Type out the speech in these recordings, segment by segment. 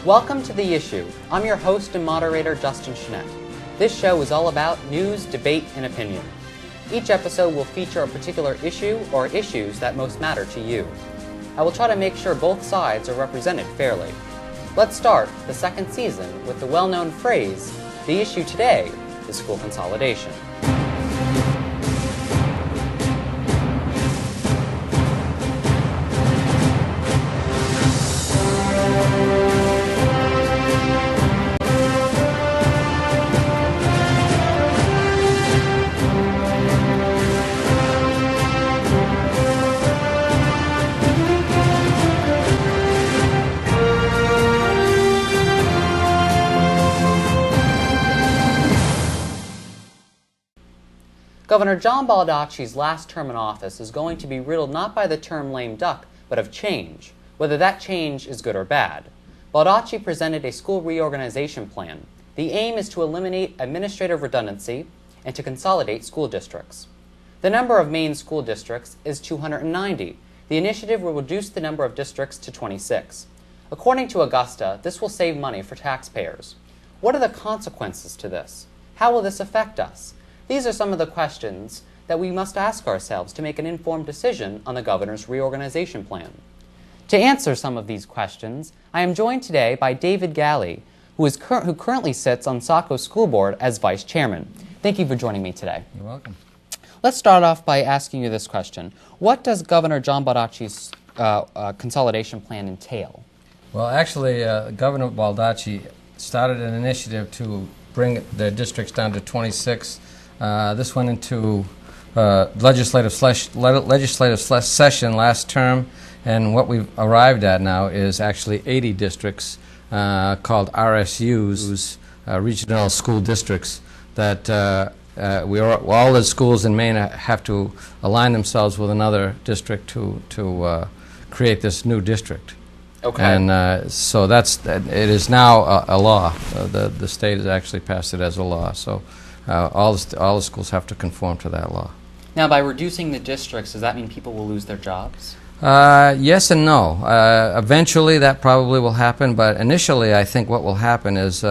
Welcome to The Issue. I'm your host and moderator, Justin Chenette. This show is all about news, debate, and opinion. Each episode will feature a particular issue or issues that most matter to you. I will try to make sure both sides are represented fairly. Let's start the second season with the well-known phrase, the issue today is school consolidation. Governor John Baldacci's last term in office is going to be riddled not by the term lame duck, but of change, whether that change is good or bad. Baldacci presented a school reorganization plan. The aim is to eliminate administrative redundancy and to consolidate school districts. The number of Maine school districts is 290. The initiative will reduce the number of districts to 26. According to Augusta, this will save money for taxpayers. What are the consequences to this? How will this affect us? These are some of the questions that we must ask ourselves to make an informed decision on the governor's reorganization plan. To answer some of these questions, I am joined today by David Galley, who currently sits on Saco's school board as vice chairman. Thank you for joining me today. You're welcome. Let's start off by asking you this question. What does Governor John Baldacci's consolidation plan entail? Well, actually, Governor Baldacci started an initiative to bring the districts down to 26. This went into legislative session last term, and what we've arrived at now is actually 80 districts called RSUs, regional school districts, that all the schools in Maine have to align themselves with another district to create this new district. Okay. And so it is now a law. The state has actually passed it as a law. So. All the schools have to conform to that law. Now, by reducing the districts, does that mean people will lose their jobs? Yes and no. Eventually, that probably will happen, but initially, I think what will happen is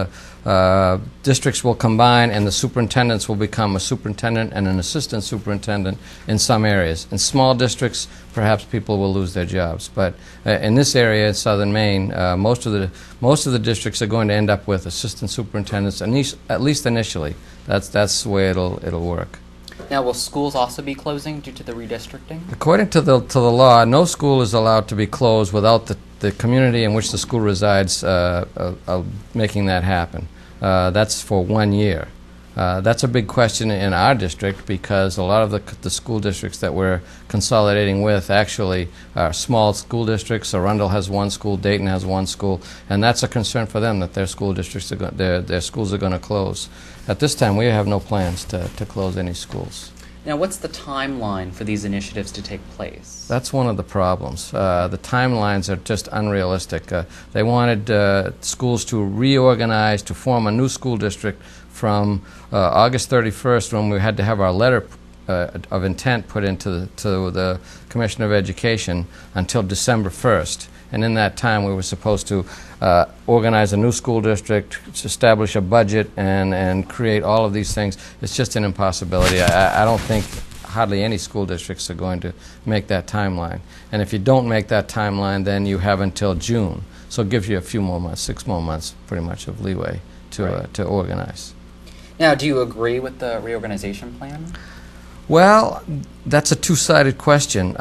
districts will combine, and the superintendents will become a superintendent and an assistant superintendent in some areas. In small districts, perhaps people will lose their jobs, but in this area in southern Maine, most of the districts are going to end up with assistant superintendents, at least initially. That's the way it'll work. Now, will schools also be closing due to the redistricting? According to the law, no school is allowed to be closed without the community in which the school resides making that happen. That's for 1 year. That's a big question in our district because a lot of the school districts that we're consolidating with actually are small school districts. Arundel has one school, Dayton has one school, and that's a concern for them that their school districts their schools are going to close. At this time, we have no plans to close any schools. Now, what's the timeline for these initiatives to take place? That's one of the problems. The timelines are just unrealistic. They wanted schools to reorganize, to form a new school district from August 31st, when we had to have our letter of intent put into the Commissioner of Education, until December 1st. And in that time, we were supposed to organize a new school district, establish a budget, and create all of these things. It's just an impossibility. I don't think hardly any school districts are going to make that timeline. And if you don't make that timeline, then you have until June. So it gives you a few more months, 6 more months, pretty much, of leeway to organize. Now, do you agree with the reorganization plan? Well, that's a two-sided question.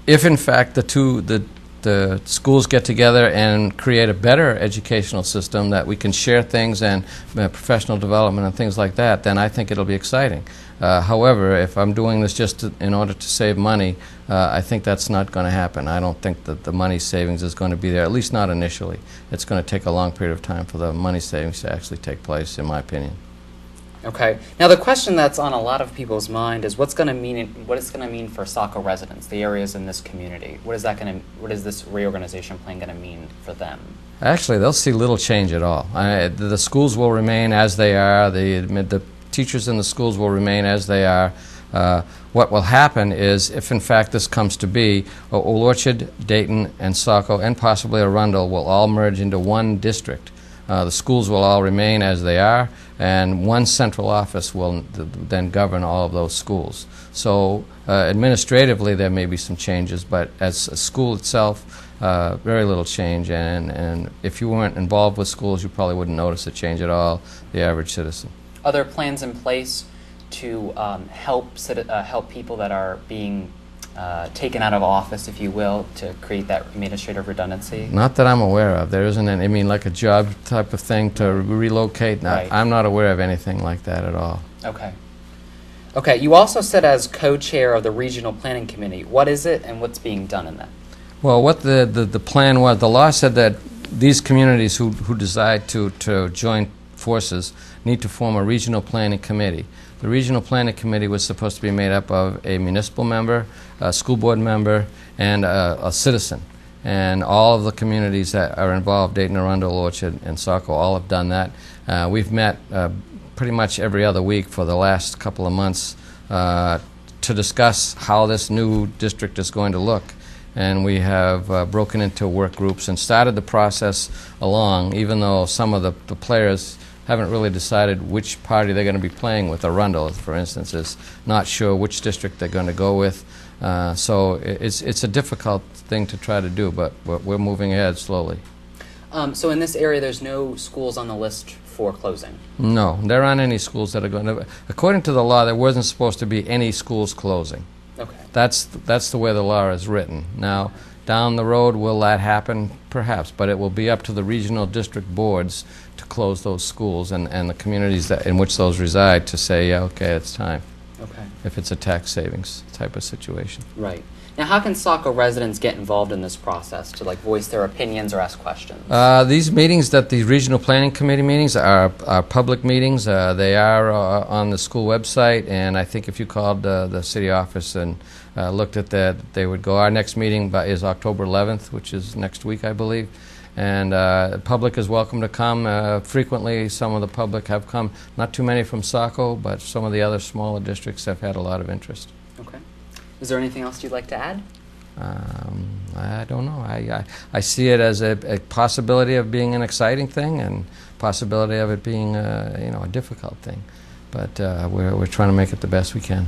If, in fact, the schools get together and create a better educational system that we can share things and professional development and things like that, then I think it'll be exciting. However, if I'm doing this just in order to save money, I think that's not going to happen. I don't think that the money savings is going to be there, at least not initially. It's going to take a long period of time for the money savings to actually take place, in my opinion. Okay. Now, the question that's on a lot of people's mind is what it's going to mean for Saco residents, the areas in this community. What is this reorganization plan going to mean for them? Actually, they'll see little change at all. The schools will remain as they are. The teachers in the schools will remain as they are. What will happen is, if in fact this comes to be, Old Orchard, Dayton, and Saco, and possibly Arundel will all merge into one district. The schools will all remain as they are, and one central office will then govern all of those schools. So administratively there may be some changes, but as a school itself, very little change, and if you weren't involved with schools, you probably wouldn't notice a change at all, the average citizen. Are there plans in place to help people that are being taken out of office, if you will, to create that administrative redundancy? Not that I'm aware of. There isn't any, I mean, like a job type of thing to relocate. Right. I'm not aware of anything like that at all. Okay. Okay, you also sit as co-chair of the Regional Planning Committee. What is it and what's being done in that? Well, what the plan was, the law said that these communities who decide to join forces need to form a regional planning committee. The regional planning committee was supposed to be made up of a municipal member, a school board member, and a citizen. And all of the communities that are involved, Dayton, Arundel, Orchard, and Saco, all have done that. We've met pretty much every other week for the last couple of months to discuss how this new district is going to look. And we have broken into work groups and started the process along, even though some of the players haven't really decided which party they're going to be playing with. Arundel, for instance, is not sure which district they're going to go with. So it's a difficult thing to try to do, but we're moving ahead slowly. So in this area, there's no schools on the list for closing? No, there aren't any schools that are going to. According to the law, there wasn't supposed to be any schools closing. Okay. That's the way the law is written. Now, down the road, will that happen? Perhaps, but it will be up to the regional district boards to close those schools and the communities in which those reside to say, yeah, okay, it's time. Okay. If it's a tax savings type of situation. Right. Now, how can Saco residents get involved in this process to voice their opinions or ask questions? These meetings, the regional planning committee meetings, are public meetings. They are on the school website, and I think if you called the city office and looked at that, they would go. Our next meeting is October 11th, which is next week, I believe. And the public is welcome to come. Frequently, some of the public have come. Not too many from Saco, but some of the other smaller districts have had a lot of interest. Okay. Is there anything else you'd like to add? I don't know. I see it as a possibility of being an exciting thing and possibility of it being a difficult thing. But we're trying to make it the best we can.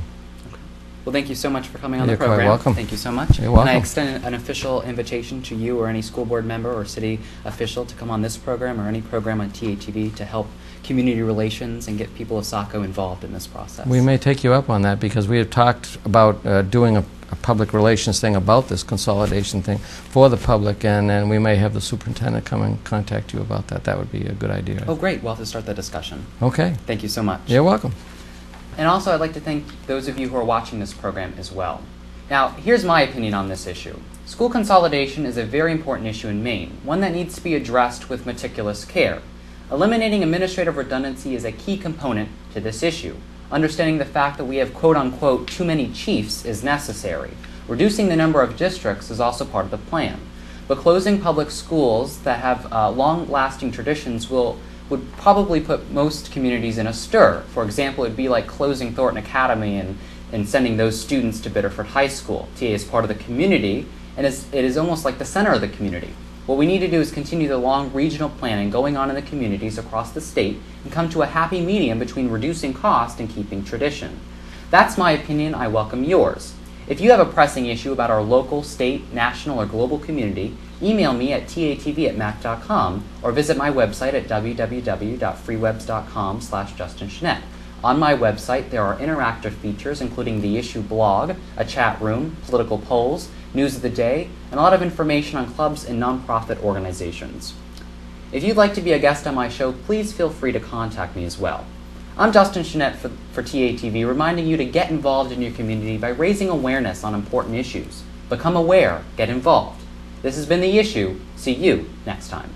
Well, thank you so much for coming on You're the program. quite welcome. Thank you so much. You're welcome. And I extend an official invitation to you or any school board member or city official to come on this program or any program on TATV to help community relations and get people of Saco involved in this process. We may take you up on that because we have talked about doing a public relations thing about this consolidation thing for the public, and then we may have the superintendent come and contact you about that. That would be a good idea. Oh, great. We'll have to start the discussion. Okay. Thank you so much. You're welcome. And also, I'd like to thank those of you who are watching this program as well. Now, here's my opinion on this issue. School consolidation is a very important issue in Maine, one that needs to be addressed with meticulous care. Eliminating administrative redundancy is a key component to this issue. Understanding the fact that we have quote-unquote too many chiefs is necessary. Reducing the number of districts is also part of the plan. But closing public schools that have long-lasting traditions would probably put most communities in a stir. For example, it would be like closing Thornton Academy and sending those students to Biddeford High School. TA is part of the community, and it is almost like the center of the community. What we need to do is continue the long regional planning going on in the communities across the state and come to a happy medium between reducing cost and keeping tradition. That's my opinion. I welcome yours. If you have a pressing issue about our local, state, national, or global community, email me at tatv@mac.com or visit my website at www.freewebs.com/JustinSchnett. On my website, there are interactive features including the issue blog, a chat room, political polls, news of the day, and a lot of information on clubs and nonprofit organizations. If you'd like to be a guest on my show, please feel free to contact me as well. I'm Justin Schnett for TATV, reminding you to get involved in your community by raising awareness on important issues. Become aware, get involved. This has been The Issue. See you next time.